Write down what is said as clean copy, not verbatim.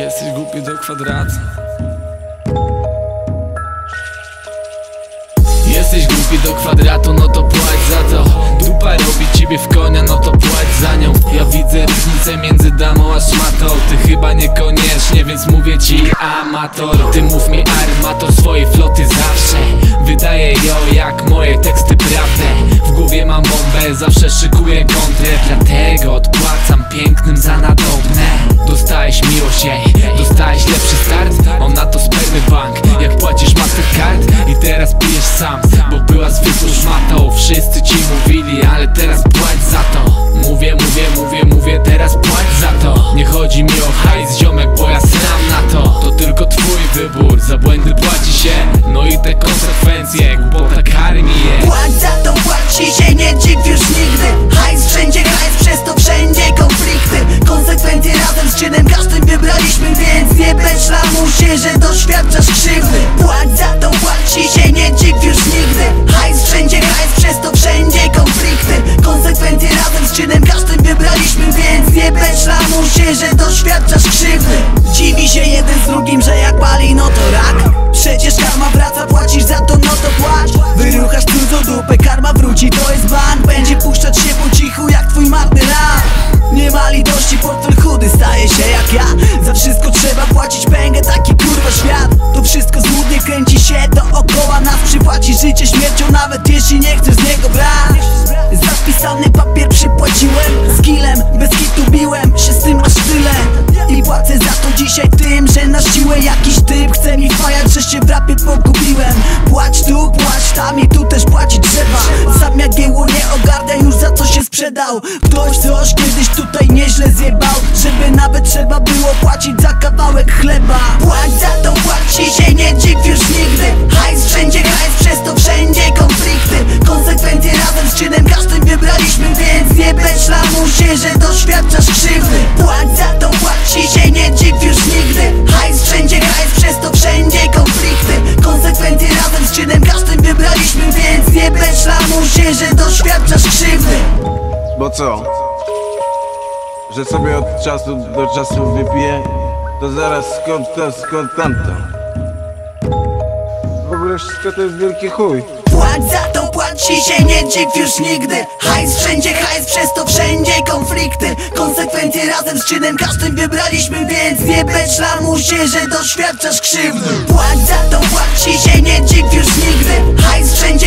Jesteś głupi do kwadratu. Jesteś głupi do kwadratu, no to płać za to. Dupa robi ciebie w konia, no to płać za nią. Ja widzę różnicę między damą a szmatą. Ty chyba niekoniecznie, więc mówię ci amator. Ty mów mi armator swojej floty zawsze. Wydaje ją jak moje teksty prawdę. W głowie mam bombę, zawsze szykuję kontrę. Dlatego odpłacam pięknym za nadobne. Dostałeś miłość jej, dostałeś lepszy start. On na to spermy bank, jak płacisz Mastercard. I teraz pijesz sam, bo była zwykłą szmatą. Wszyscy ci mówili, ale teraz płać za to. Mówię, teraz płać za to. Nie chodzi mi o hajs, ziomek, bo ja sram na to. To tylko twój wybór, za błędy płaci się. No i te konsekwencje, głupota karmi je. Płać za to, płaci się, nie dziw już nigdy. Hajs wszędzie, hajs, przez to wszędzie konflikty. Konsekwencje razem z czynem każdym wybraliśmy, więc nie bez lamusie, że doświadczasz krzywdy. Płać za to, płaci się, nie dziw już nigdy. Hajs wszędzie, hajs, przez to wszędzie konflikty. Konsekwencje razem z czynem każdym wybraliśmy, więc nie bez lamusie, że doświadczasz krzywdy. Dziwi się jeden z drugim, że jak pali, no to rak. Przecież karma wraca, płacisz za to, no to płacz. Wyruchasz cudzą dupę, karma wróci, to jest bank. Będzie puszczać się po cichu jak twój marny rap. Nie ma litości, portfel chudy staje się jak ja. Za wszystko trzeba płacić pęgę, taki kurwa świat. To wszystko złudnie kręci się dookoła nas. Przypłaci życie śmiercią, nawet jeśli nie chcesz z niego brać. Za spisany papier przypłaciłem, skillem, bez kitu biłem się z tym aż tyle. I płacę za to dzisiaj tym, że na siłę jakiś typ chce mi fajać, że się w rapie pogubiłem. Płać tu, płać tam i tu też płacić trzeba. Sam jak gieło nie ogarnia już za co się sprzedał. Ktoś coś kiedyś tutaj nieźle zjebał, żeby nawet trzeba było płacić za kawałek chleba. Płać za to, płaci się, nie dziw już nigdy. Hajs wszędzie, hajs, przez to wszędzie konflikty. Konsekwencje razem z czynem każdym wybraliśmy, więc nie bez lamusie, że doświadczasz krzywdy. Płać za to, płaci się, nie dziw już nigdy. Hajs wszędzie, hajs, przez to wszędzie konflikty. Konsekwencje razem z czynem każdym wybraliśmy, więc nie bez lamusie, że doświadczasz krzywdy. Bo co? Że sobie od czasu do czasu wypiję, to zaraz skąd to, skąd tamto. W ogóle wszystko to jest wielki chuj. Płać za to, płaci się, nie dziw już nigdy. Hajs wszędzie, hajs, przez to wszędzie konflikty. Konsekwencje razem z czynem każdym wybraliśmy, więc nie bez lamusie, że doświadczasz krzywdy. Płać za to, płaci się, nie dziw już nigdy. Hajs wszędzie,